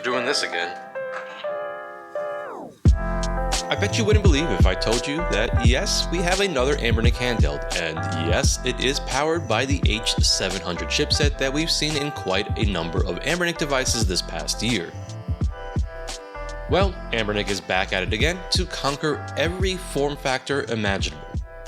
doing this again. I bet you wouldn't believe if I told you that yes, we have another Anbernic handheld, and yes, it is powered by the H700 chipset that we've seen in quite a number of Anbernic devices this past year. Well, Anbernic is back at it again to conquer every form factor imaginable.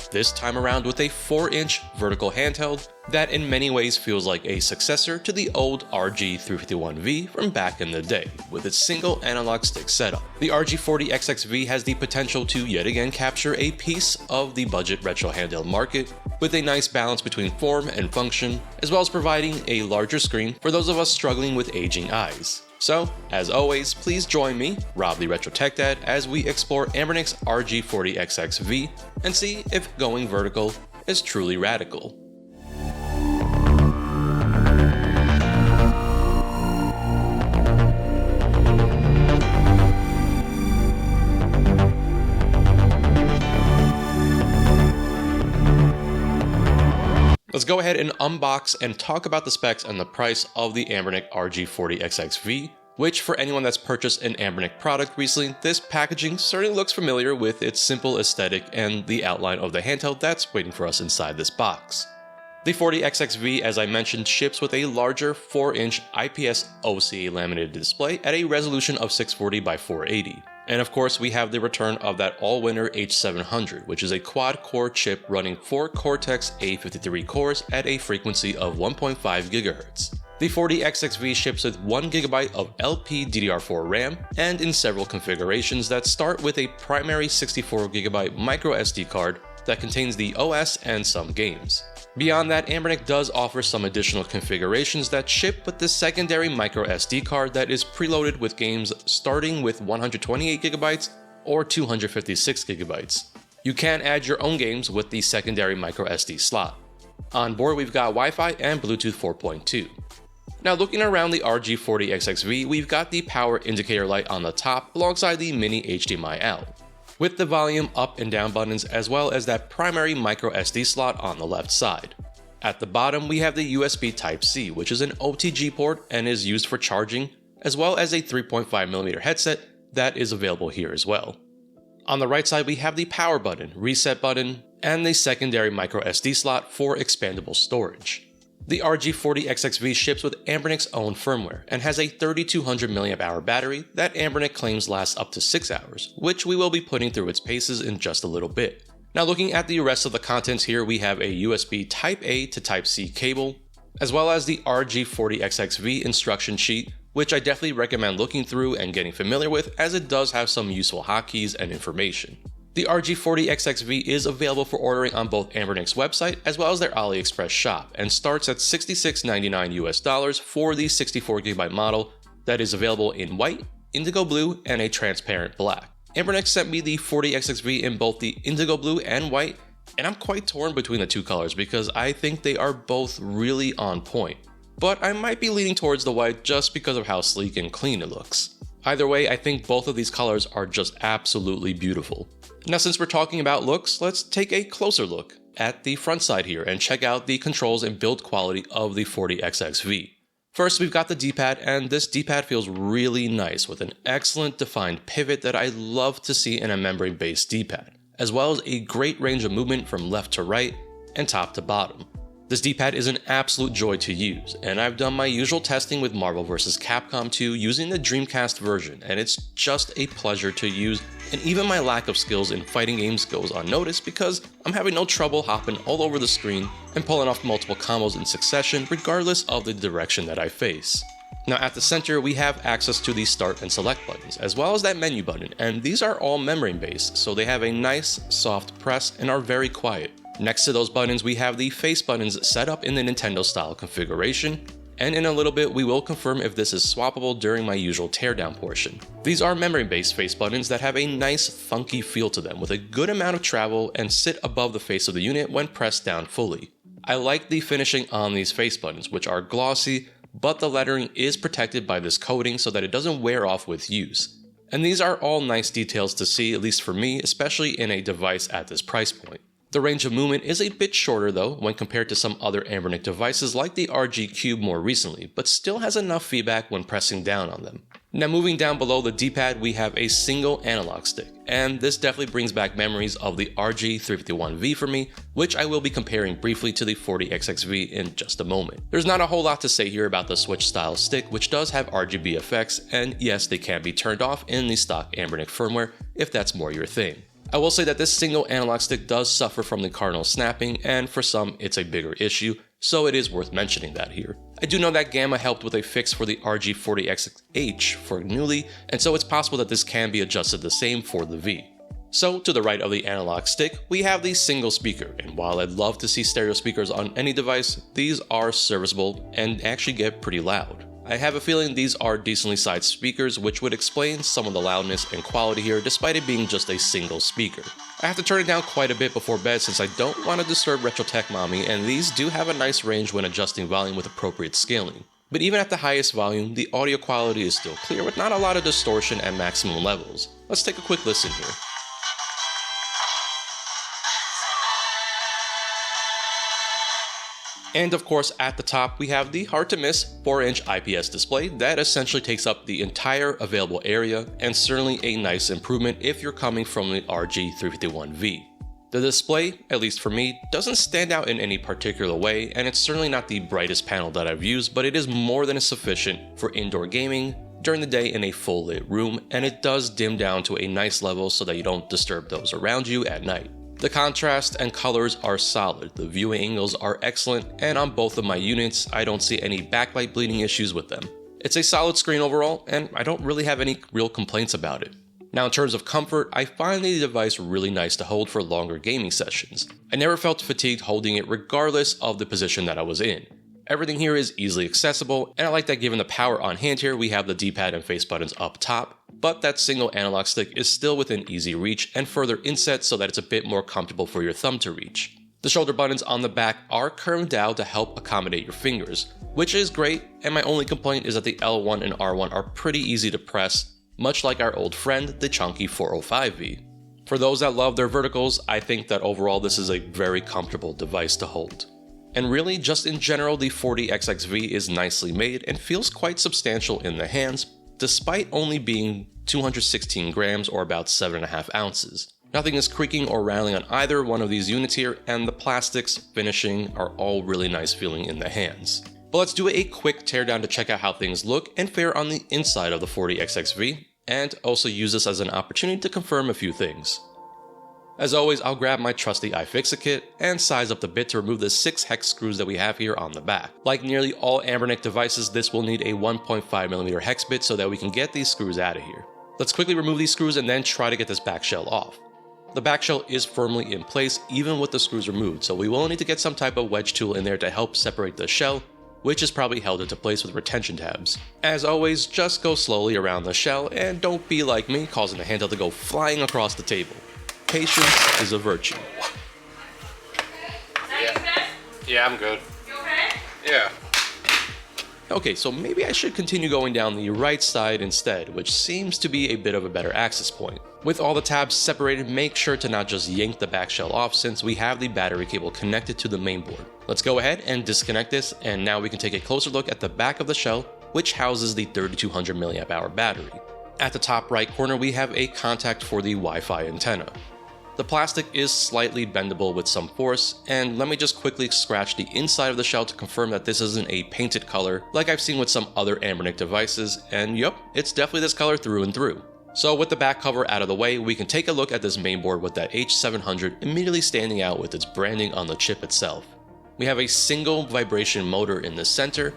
This time around with a 4-inch vertical handheld that in many ways feels like a successor to the old RG351V from back in the day, with its single analog stick setup. The RG40XXV has the potential to yet again capture a piece of the budget retro handheld market, with a nice balance between form and function, as well as providing a larger screen for those of us struggling with aging eyes. So, as always, please join me, Rob the Retro Tech Dad, as we explore Anbernic's RG40XXV and see if going vertical is truly radical. Let's go ahead and unbox and talk about the specs and the price of the Anbernic RG40XXV, which for anyone that's purchased an Anbernic product recently, this packaging certainly looks familiar with its simple aesthetic and the outline of the handheld that's waiting for us inside this box. The 40XXV, as I mentioned, ships with a larger 4-inch IPS OCA laminated display at a resolution of 640 by 480. And of course, we have the return of that Allwinner H700, which is a quad-core chip running 4 Cortex A53 cores at a frequency of 1.5 GHz. The 40XXV ships with 1GB of LPDDR4 RAM and in several configurations that start with a primary 64GB microSD card that contains the OS and some games. Beyond that, Anbernic does offer some additional configurations that ship with the secondary microSD card that is preloaded with games starting with 128GB or 256GB. You can add your own games with the secondary microSD slot. On board, we've got Wi-Fi and Bluetooth 4.2. Now looking around the RG40XXV, we've got the power indicator light on the top alongside the mini HDMI out, with the volume up and down buttons as well as that primary microSD slot on the left side. At the bottom, we have the USB Type-C, which is an OTG port and is used for charging, as well as a 3.5mm headset that is available here as well. On the right side, we have the power button, reset button, and the secondary microSD slot for expandable storage. The RG40XXV ships with Anbernic's own firmware and has a 3200 mAh battery that Anbernic claims lasts up to 6 hours, which we will be putting through its paces in just a little bit. Now looking at the rest of the contents here, we have a USB Type-A to Type-C cable, as well as the RG40XXV instruction sheet, which I definitely recommend looking through and getting familiar with as it does have some useful hotkeys and information. The RG40XXV is available for ordering on both Anbernic's website as well as their Aliexpress shop and starts at $66.99 US for the 64GB model that is available in white, indigo blue, and a transparent black. Anbernic sent me the 40XXV in both the indigo blue and white, and I'm quite torn between the two colors because I think they are both really on point. But I might be leaning towards the white just because of how sleek and clean it looks. Either way, I think both of these colors are just absolutely beautiful. Now since we're talking about looks, let's take a closer look at the front side here and check out the controls and build quality of the 40XXV. First, we've got the D-pad, and this D-pad feels really nice with an excellent defined pivot that I love to see in a membrane-based D-pad, as well as a great range of movement from left to right and top to bottom. This D-pad is an absolute joy to use, and I've done my usual testing with Marvel vs. Capcom 2 using the Dreamcast version, and it's just a pleasure to use, and even my lack of skills in fighting games goes unnoticed because I'm having no trouble hopping all over the screen and pulling off multiple combos in succession regardless of the direction that I face. Now at the center, we have access to the start and select buttons, as well as that menu button, and these are all membrane based, so they have a nice soft press and are very quiet. Next to those buttons, we have the face buttons set up in the Nintendo style configuration, and in a little bit we will confirm if this is swappable during my usual teardown portion. These are membrane-based face buttons that have a nice funky feel to them with a good amount of travel and sit above the face of the unit when pressed down fully. I like the finishing on these face buttons, which are glossy, but the lettering is protected by this coating so that it doesn't wear off with use. And these are all nice details to see, at least for me, especially in a device at this price point. The range of movement is a bit shorter though when compared to some other Anbernic devices like the RG Cube more recently, but still has enough feedback when pressing down on them. Now moving down below the D-pad, we have a single analog stick, and this definitely brings back memories of the RG351V for me, which I will be comparing briefly to the 40XXV in just a moment. There's not a whole lot to say here about the Switch style stick, which does have RGB effects, and yes, they can be turned off in the stock Anbernic firmware if that's more your thing. I will say that this single analog stick does suffer from the cardinal snapping, and for some it's a bigger issue, so it is worth mentioning that here. I do know that Gamma helped with a fix for the RG40XXH for newly, and so it's possible that this can be adjusted the same for the V. So to the right of the analog stick, we have the single speaker, and while I'd love to see stereo speakers on any device, these are serviceable and actually get pretty loud. I have a feeling these are decently sized speakers, which would explain some of the loudness and quality here despite it being just a single speaker. I have to turn it down quite a bit before bed since I don't want to disturb Retro Tech Mommy, and these do have a nice range when adjusting volume with appropriate scaling. But even at the highest volume, the audio quality is still clear with not a lot of distortion at maximum levels. Let's take a quick listen here. And of course, at the top, we have the hard-to-miss 4-inch IPS display that essentially takes up the entire available area, and certainly a nice improvement if you're coming from the RG351V. The display, at least for me, doesn't stand out in any particular way, and it's certainly not the brightest panel that I've used, but it is more than sufficient for indoor gaming during the day in a full lit room, and it does dim down to a nice level so that you don't disturb those around you at night. The contrast and colors are solid, the viewing angles are excellent, and on both of my units, I don't see any backlight bleeding issues with them. It's a solid screen overall, and I don't really have any real complaints about it. Now in terms of comfort, I find the device really nice to hold for longer gaming sessions. I never felt fatigued holding it regardless of the position that I was in. Everything here is easily accessible, and I like that given the power on hand here, we have the D-pad and face buttons up top, but that single analog stick is still within easy reach and further inset so that it's a bit more comfortable for your thumb to reach. The shoulder buttons on the back are curved down to help accommodate your fingers, which is great, and my only complaint is that the L1 and R1 are pretty easy to press, much like our old friend, the chunky 405V. For those that love their verticals, I think that overall this is a very comfortable device to hold. And really, just in general, the 40XXV is nicely made and feels quite substantial in the hands, despite only being 216 grams or about 7.5 ounces. Nothing is creaking or rattling on either one of these units here, and the plastics, finishing are all really nice feeling in the hands. But let's do a quick teardown to check out how things look and fare on the inside of the 40XXV, and also use this as an opportunity to confirm a few things. As always, I'll grab my trusty iFixit and size up the bit to remove the 6 hex screws that we have here on the back. Like nearly all Anbernic devices, this will need a 1.5mm hex bit so that we can get these screws out of here. Let's quickly remove these screws and then try to get this back shell off. The back shell is firmly in place even with the screws removed, so we will need to get some type of wedge tool in there to help separate the shell, which is probably held into place with retention tabs. As always, just go slowly around the shell and don't be like me, causing the handheld to go flying across the table. Patience is a virtue. Yeah, I'm good. You okay? Yeah. Okay, so maybe I should continue going down the right side instead, which seems to be a bit of a better access point. With all the tabs separated, make sure to not just yank the back shell off since we have the battery cable connected to the mainboard. Let's go ahead and disconnect this, and now we can take a closer look at the back of the shell, which houses the 3200 mAh battery. At the top right corner, we have a contact for the Wi-Fi antenna. The plastic is slightly bendable with some force, and let me just quickly scratch the inside of the shell to confirm that this isn't a painted color like I've seen with some other Anbernic devices, and yep, it's definitely this color through and through. So with the back cover out of the way, we can take a look at this mainboard with that H700 immediately standing out with its branding on the chip itself. We have a single vibration motor in the center,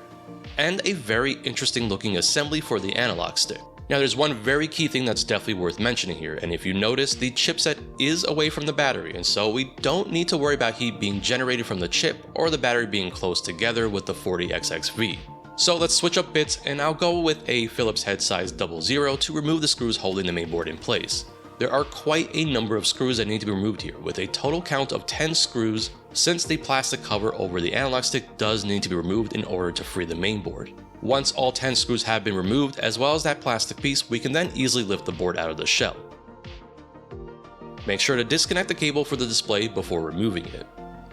and a very interesting looking assembly for the analog stick. Now there's one very key thing that's definitely worth mentioning here, and if you notice, the chipset is away from the battery, and so we don't need to worry about heat being generated from the chip or the battery being close together with the 40XXV. So let's switch up bits, and I'll go with a Phillips head size 00 to remove the screws holding the mainboard in place. There are quite a number of screws that need to be removed here, with a total count of 10 screws, since the plastic cover over the analog stick does need to be removed in order to free the mainboard. Once all 10 screws have been removed, as well as that plastic piece, we can then easily lift the board out of the shell. Make sure to disconnect the cable for the display before removing it.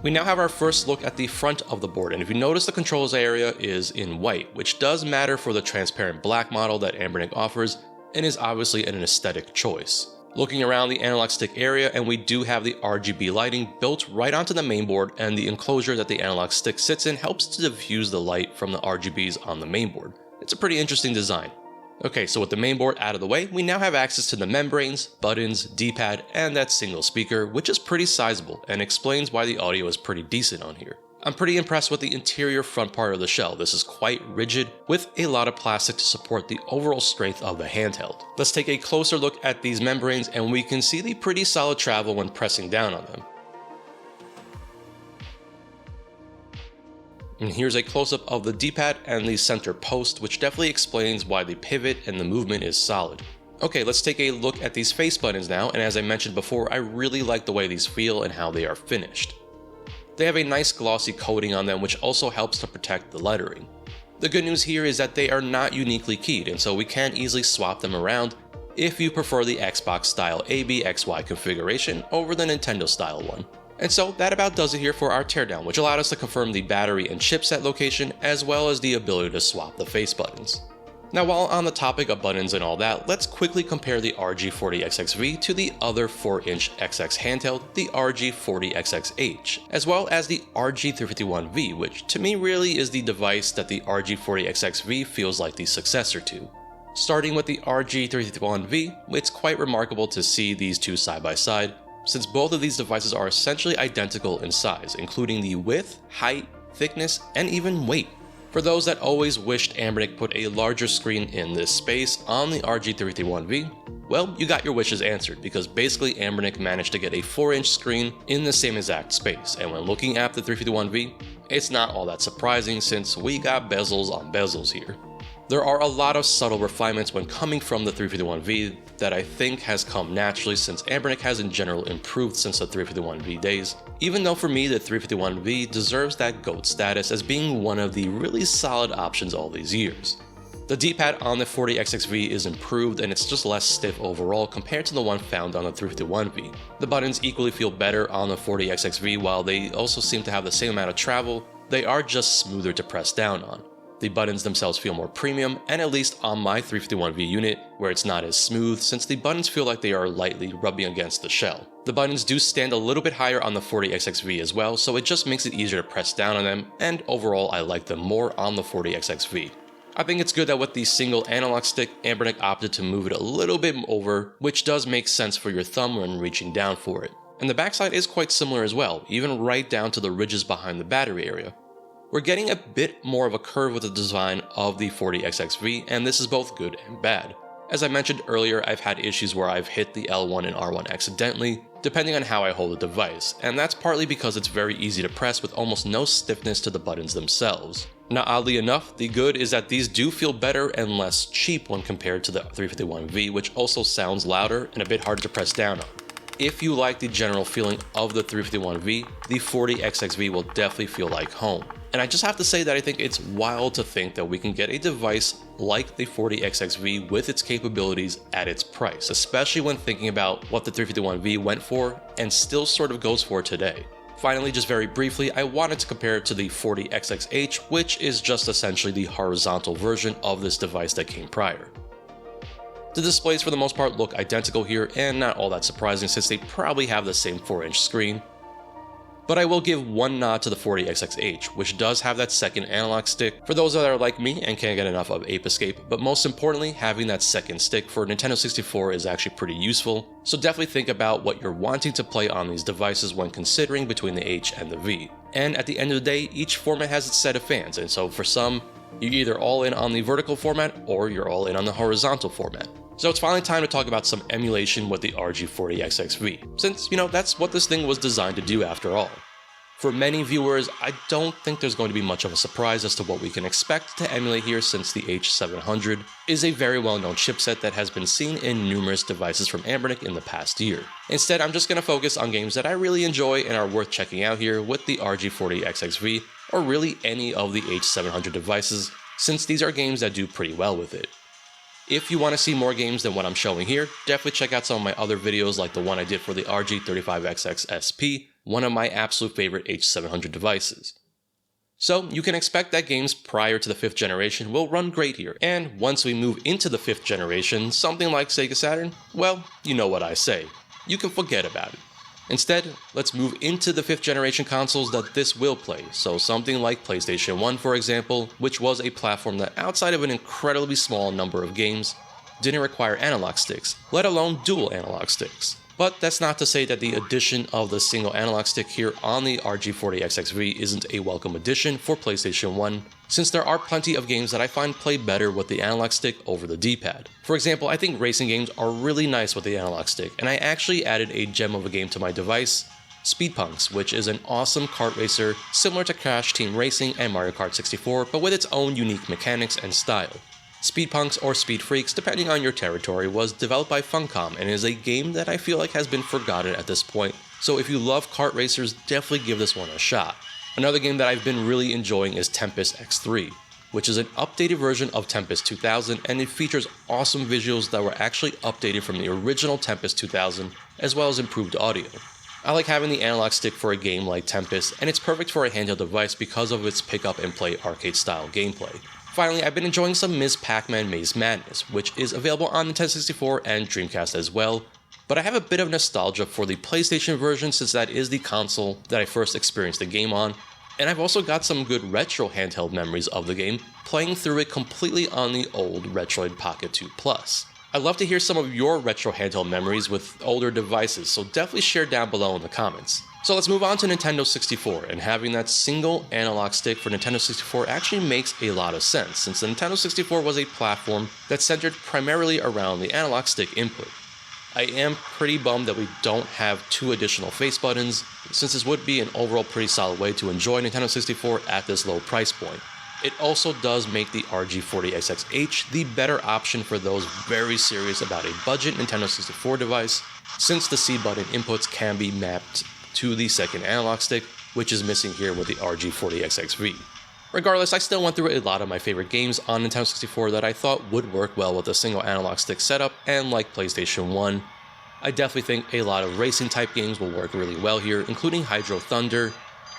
We now have our first look at the front of the board, and if you notice, the controls area is in white, which does matter for the transparent black model that Anbernic offers and is obviously an aesthetic choice. Looking around the analog stick area, and we do have the RGB lighting built right onto the mainboard, and the enclosure that the analog stick sits in helps to diffuse the light from the RGBs on the mainboard. It's a pretty interesting design. Okay, so with the mainboard out of the way, we now have access to the membranes, buttons, D-pad, and that single speaker, which is pretty sizable and explains why the audio is pretty decent on here. I'm pretty impressed with the interior front part of the shell. This is quite rigid, with a lot of plastic to support the overall strength of the handheld. Let's take a closer look at these membranes, and we can see the pretty solid travel when pressing down on them. And here's a close-up of the D-pad and the center post, which definitely explains why the pivot and the movement is solid. Okay, let's take a look at these face buttons now, and as I mentioned before, I really like the way these feel and how they are finished. They have a nice glossy coating on them, which also helps to protect the lettering. The good news here is that they are not uniquely keyed, and so we can easily swap them around if you prefer the Xbox style ABXY configuration over the Nintendo style one. And so that about does it here for our teardown, which allowed us to confirm the battery and chipset location, as well as the ability to swap the face buttons. Now, while on the topic of buttons and all that, let's quickly compare the RG40XXV to the other 4-inch XX handheld, the RG40XXH, as well as the RG351V, which to me really is the device that the RG40XXV feels like the successor to. Starting with the RG351V, it's quite remarkable to see these two side by side, since both of these devices are essentially identical in size, including the width, height, thickness, and even weight. For those that always wished Anbernic put a larger screen in this space on the RG351V, well, you got your wishes answered, because basically Anbernic managed to get a 4-inch screen in the same exact space, and when looking at the 351V, it's not all that surprising since we got bezels on bezels here. There are a lot of subtle refinements when coming from the 351V that I think has come naturally, since Anbernic has in general improved since the 351V days, even though for me the 351V deserves that GOAT status as being one of the really solid options all these years. The D-pad on the 40XXV is improved, and it's just less stiff overall compared to the one found on the 351V. The buttons equally feel better on the 40XXV, while they also seem to have the same amount of travel, they are just smoother to press down on. The buttons themselves feel more premium, and at least on my 351V unit, where it's not as smooth, since the buttons feel like they are lightly rubbing against the shell. The buttons do stand a little bit higher on the 40XXV as well, so it just makes it easier to press down on them, and overall I like them more on the 40XXV. I think it's good that with the single analog stick, Anbernic opted to move it a little bit over, which does make sense for your thumb when reaching down for it. And the backside is quite similar as well, even right down to the ridges behind the battery area. We're getting a bit more of a curve with the design of the 40XXV, and this is both good and bad. As I mentioned earlier, I've had issues where I've hit the L1 and R1 accidentally, depending on how I hold the device, and that's partly because it's very easy to press with almost no stiffness to the buttons themselves. Now, oddly enough, the good is that these do feel better and less cheap when compared to the 351V, which also sounds louder and a bit harder to press down on. If you like the general feeling of the 351V, the 40XXV will definitely feel like home. And I just have to say that I think it's wild to think that we can get a device like the 40XXV with its capabilities at its price, especially when thinking about what the 351V went for and still sort of goes for today. Finally, just very briefly, I wanted to compare it to the 40XXH, which is just essentially the horizontal version of this device that came prior. The displays for the most part look identical here, and not all that surprising since they probably have the same 4-inch screen. But I will give one nod to the 40XXH, which does have that second analog stick for those that are like me and can't get enough of Ape Escape, but most importantly, having that second stick for Nintendo 64 is actually pretty useful, so definitely think about what you're wanting to play on these devices when considering between the H and the V. And at the end of the day, each format has its set of fans, and so for some, you're either all in on the vertical format or you're all in on the horizontal format. So it's finally time to talk about some emulation with the RG40XXV, since, that's what this thing was designed to do after all. For many viewers, I don't think there's going to be much of a surprise as to what we can expect to emulate here, since the H700 is a very well-known chipset that has been seen in numerous devices from Anbernic in the past year. Instead, I'm just going to focus on games that I really enjoy and are worth checking out here with the RG40XXV, or really any of the H700 devices, since these are games that do pretty well with it. If you want to see more games than what I'm showing here, definitely check out some of my other videos like the one I did for the RG35XX one of my absolute favorite H700 devices. So you can expect that games prior to the 5th generation will run great here, and once we move into the 5th generation, something like Sega Saturn, well, you know what I say, you can forget about it. Instead, let's move into the 5th generation consoles that this will play, so something like PlayStation 1 for example, which was a platform that outside of an incredibly small number of games, didn't require analog sticks, let alone dual analog sticks. But that's not to say that the addition of the single analog stick here on the RG40XXV isn't a welcome addition for PlayStation 1, since there are plenty of games that I find play better with the analog stick over the D-pad. For example, I think racing games are really nice with the analog stick, and I actually added a gem of a game to my device, Speed Punks, which is an awesome kart racer similar to Crash Team Racing and Mario Kart 64, but with its own unique mechanics and style. Speed Punks or Speed Freaks, depending on your territory, was developed by Funcom and is a game that I feel like has been forgotten at this point, so if you love kart racers, definitely give this one a shot. Another game that I've been really enjoying is Tempest X3, which is an updated version of Tempest 2000, and it features awesome visuals that were actually updated from the original Tempest 2000, as well as improved audio. I like having the analog stick for a game like Tempest, and it's perfect for a handheld device because of its pick up and play arcade style gameplay. Finally, I've been enjoying some Ms. Pac-Man Maze Madness, which is available on Nintendo 64 and Dreamcast as well, but I have a bit of nostalgia for the PlayStation version since that is the console that I first experienced the game on, and I've also got some good retro handheld memories of the game, playing through it completely on the old Retroid Pocket 2 Plus. I'd love to hear some of your retro handheld memories with older devices, so definitely share down below in the comments. So let's move on to Nintendo 64, and having that single analog stick for Nintendo 64 actually makes a lot of sense, since the Nintendo 64 was a platform that centered primarily around the analog stick input. I am pretty bummed that we don't have 2 additional face buttons, since this would be an overall pretty solid way to enjoy Nintendo 64 at this low price point. It also does make the RG40XXH the better option for those very serious about a budget Nintendo 64 device, since the C button inputs can be mapped to the second analog stick, which is missing here with the RG40XXV. Regardless, I still went through a lot of my favorite games on Nintendo 64 that I thought would work well with a single analog stick setup, and like PlayStation 1, I definitely think a lot of racing type games will work really well here, including Hydro Thunder,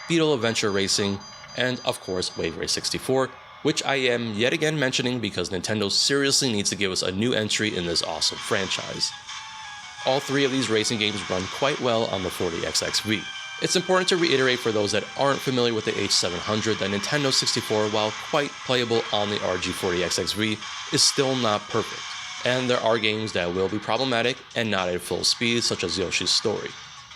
Beetle Adventure Racing, and of course Wave Race 64, which I am yet again mentioning because Nintendo seriously needs to give us a new entry in this awesome franchise. All 3 of these racing games run quite well on the 40XXV. It's important to reiterate for those that aren't familiar with the H700 that Nintendo 64, while quite playable on the RG40XXV, is still not perfect, and there are games that will be problematic and not at full speed, such as Yoshi's Story.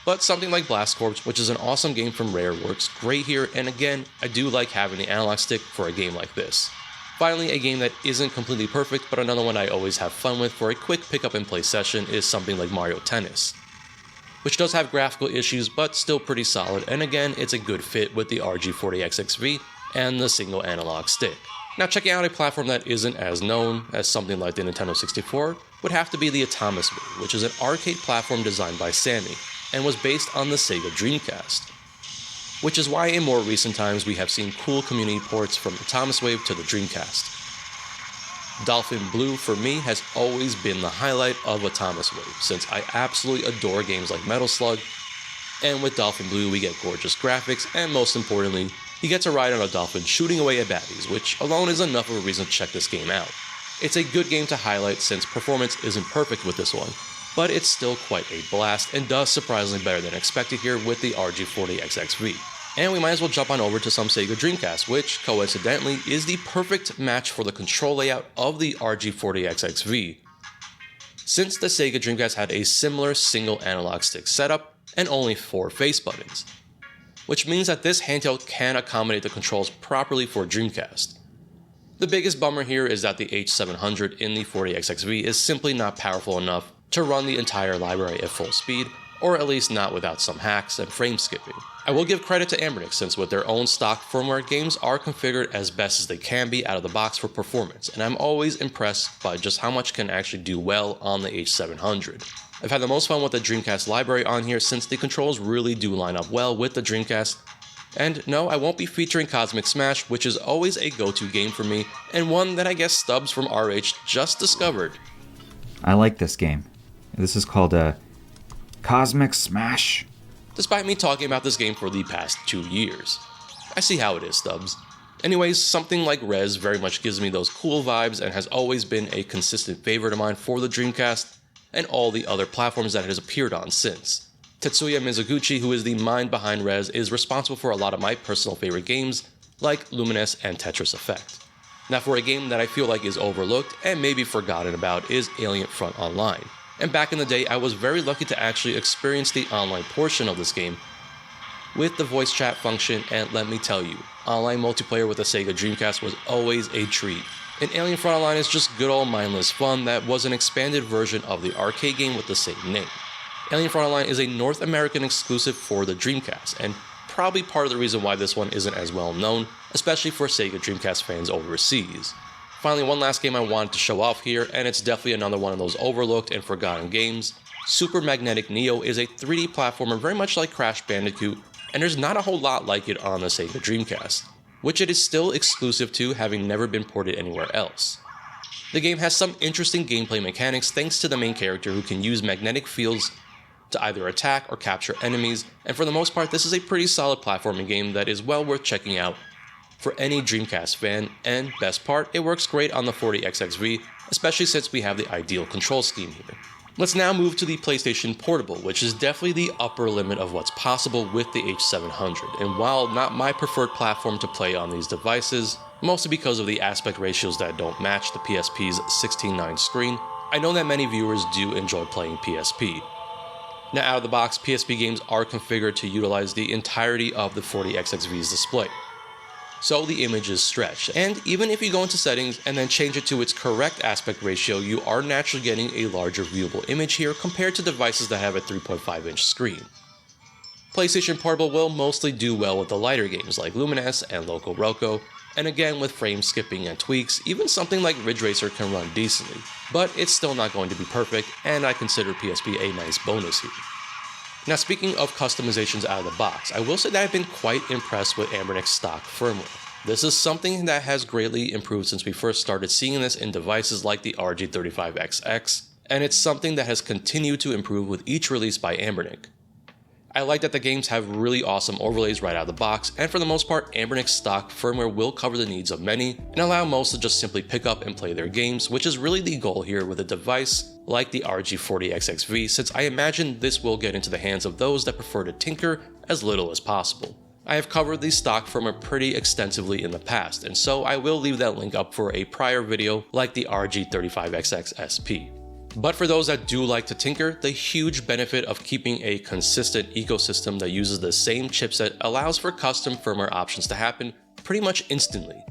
But something like Blast Corps, which is an awesome game from Rare, works great here, and again, I do like having the analog stick for a game like this. Finally, a game that isn't completely perfect, but another one I always have fun with for a quick pick up and play session is something like Mario Tennis, which does have graphical issues but still pretty solid, and again, it's a good fit with the RG40XXV and the single analog stick. Now, checking out a platform that isn't as known as something like the Nintendo 64 would have to be the Atomiswave, which is an arcade platform designed by Sammy, and was based on the Sega Dreamcast. Which is why in more recent times we have seen cool community ports from Atomiswave to the Dreamcast. Dolphin Blue for me has always been the highlight of Atomiswave, since I absolutely adore games like Metal Slug, and with Dolphin Blue we get gorgeous graphics, and most importantly, you get to ride on a dolphin shooting away at baddies, which alone is enough of a reason to check this game out. It's a good game to highlight since performance isn't perfect with this one, but it's still quite a blast and does surprisingly better than expected here with the RG40XXV. And we might as well jump on over to some Sega Dreamcast, which coincidentally is the perfect match for the control layout of the RG40XXV, since the Sega Dreamcast had a similar single analog stick setup and only 4 face buttons, which means that this handheld can accommodate the controls properly for Dreamcast. The biggest bummer here is that the H700 in the 40XXV is simply not powerful enough to run the entire library at full speed, or at least not without some hacks and frame skipping. I will give credit to Anbernic, since with their own stock firmware, games are configured as best as they can be out of the box for performance, and I'm always impressed by just how much can actually do well on the H700. I've had the most fun with the Dreamcast library on here since the controls really do line up well with the Dreamcast, And no, I won't be featuring Cosmic Smash, which is always a go-to game for me, and one that I guess Stubbs from RH just discovered. I like this game. This is called Cosmic Smash. Despite me talking about this game for the past 2 years. I see how it is, Stubbs. Anyways, something like Rez very much gives me those cool vibes and has always been a consistent favorite of mine for the Dreamcast and all the other platforms that it has appeared on since. Tetsuya Mizuguchi, who is the mind behind Rez, is responsible for a lot of my personal favorite games like Lumines and Tetris Effect. Now for a game that I feel like is overlooked and maybe forgotten about is Alien Front Online. And back in the day, I was very lucky to actually experience the online portion of this game with the voice chat function, and let me tell you, online multiplayer with the Sega Dreamcast was always a treat. And Alien Front Online is just good old mindless fun that was an expanded version of the arcade game with the same name. Alien Front Online is a North American exclusive for the Dreamcast, and probably part of the reason why this one isn't as well known, especially for Sega Dreamcast fans overseas. Finally, one last game I wanted to show off here, and it's definitely another one of those overlooked and forgotten games. Super Magnetic Neo is a 3D platformer very much like Crash Bandicoot, and there's not a whole lot like it on the Sega Dreamcast, which it is still exclusive to, having never been ported anywhere else. The game has some interesting gameplay mechanics thanks to the main character who can use magnetic fields to either attack or capture enemies, and for the most part this is a pretty solid platforming game that is well worth checking out for any Dreamcast fan, and best part, it works great on the 40XXV, especially since we have the ideal control scheme here. Let's now move to the PlayStation Portable, which is definitely the upper limit of what's possible with the H700, and while not my preferred platform to play on these devices, mostly because of the aspect ratios that don't match the PSP's 16:9 screen, I know that many viewers do enjoy playing PSP. Now out of the box, PSP games are configured to utilize the entirety of the 40XXV's display, so the image is stretched, and even if you go into settings and then change it to its correct aspect ratio, you are naturally getting a larger viewable image here compared to devices that have a 3.5-inch screen. PlayStation Portable will mostly do well with the lighter games like Lumines and Loco Roco, and again with frame skipping and tweaks, even something like Ridge Racer can run decently, but it's still not going to be perfect, and I consider PSP a nice bonus here. Now speaking of customizations out of the box, I will say that I've been quite impressed with Anbernic's stock firmware. This is something that has greatly improved since we first started seeing this in devices like the RG40XXV, and it's something that has continued to improve with each release by Anbernic. I like that the games have really awesome overlays right out of the box, and for the most part, Anbernic's stock firmware will cover the needs of many and allow most to just simply pick up and play their games, which is really the goal here with a device like the RG40XXV, since I imagine this will get into the hands of those that prefer to tinker as little as possible. I have covered the stock firmware pretty extensively in the past, and so I will leave that link up for a prior video like the RG35XX SP. But for those that do like to tinker, the huge benefit of keeping a consistent ecosystem that uses the same chipset allows for custom firmware options to happen pretty much instantly.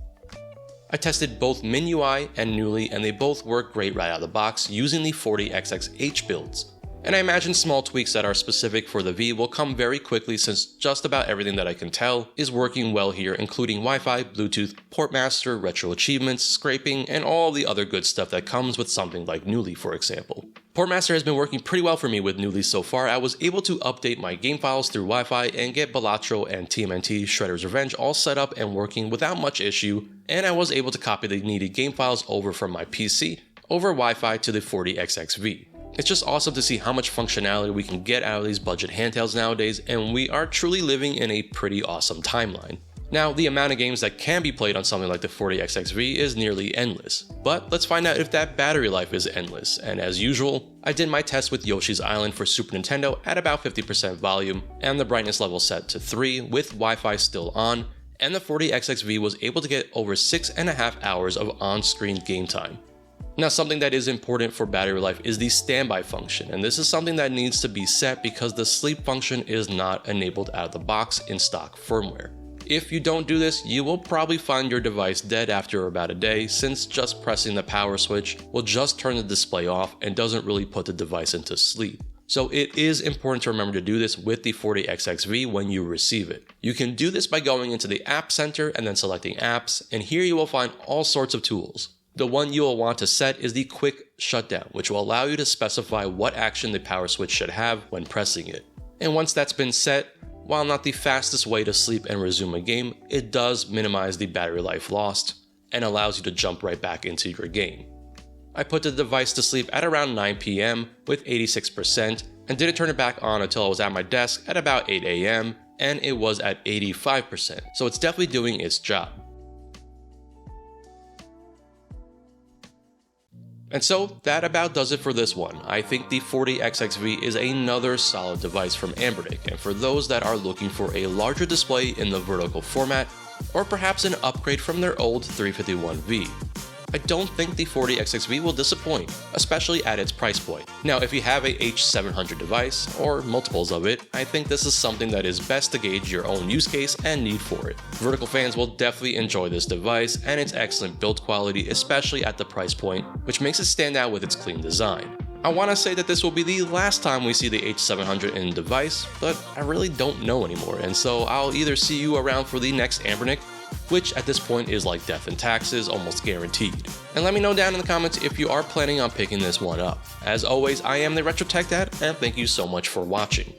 I tested both MinUI and Newly, and they both work great right out of the box using the 40XXH builds. And I imagine small tweaks that are specific for the V will come very quickly, since just about everything that I can tell is working well here, including Wi-Fi, Bluetooth, Portmaster, retro achievements, scraping, and all the other good stuff that comes with something like Newly, for example. Portmaster has been working pretty well for me with Newly so far. I was able to update my game files through Wi-Fi and get Balatro and TMNT Shredder's Revenge all set up and working without much issue, and I was able to copy the needed game files over from my PC over Wi-Fi to the 40XXV. It's just awesome to see how much functionality we can get out of these budget handhelds nowadays, and we are truly living in a pretty awesome timeline. Now, the amount of games that can be played on something like the 40XXV is nearly endless, but let's find out if that battery life is endless, and as usual, I did my test with Yoshi's Island for Super Nintendo at about 50% volume, and the brightness level set to 3 with Wi-Fi still on, and the 40XXV was able to get over 6.5 hours of on-screen game time. Now, something that is important for battery life is the standby function, and this is something that needs to be set because the sleep function is not enabled out of the box in stock firmware. If you don't do this, you will probably find your device dead after about a day, since just pressing the power switch will just turn the display off and doesn't really put the device into sleep. So it is important to remember to do this with the 40XXV when you receive it. You can do this by going into the App Center and then selecting Apps, and here you will find all sorts of tools. The one you will want to set is the Quick Shutdown, which will allow you to specify what action the power switch should have when pressing it. And once that's been set, While not the fastest way to sleep and resume a game, it does minimize the battery life lost and allows you to jump right back into your game. I put the device to sleep at around 9 PM with 86% and didn't turn it back on until I was at my desk at about 8 AM and it was at 85%, so it's definitely doing its job. And so that about does it for this one. I think the 40XXV is another solid device from Anbernic, and for those that are looking for a larger display in the vertical format, or perhaps an upgrade from their old 351V. I don't think the 40XXV will disappoint, especially at its price point. Now, if you have a H700 device, or multiples of it, I think this is something that is best to gauge your own use case and need for it. Vertical fans will definitely enjoy this device and its excellent build quality, especially at the price point, which makes it stand out with its clean design. I want to say that this will be the last time we see the H700 in a device, but I really don't know anymore, and so I'll either see you around for the next Anbernic, which at this point is like death and taxes, almost guaranteed. And let me know down in the comments if you are planning on picking this one up. As always, I am the Retro Tech Dad, and thank you so much for watching.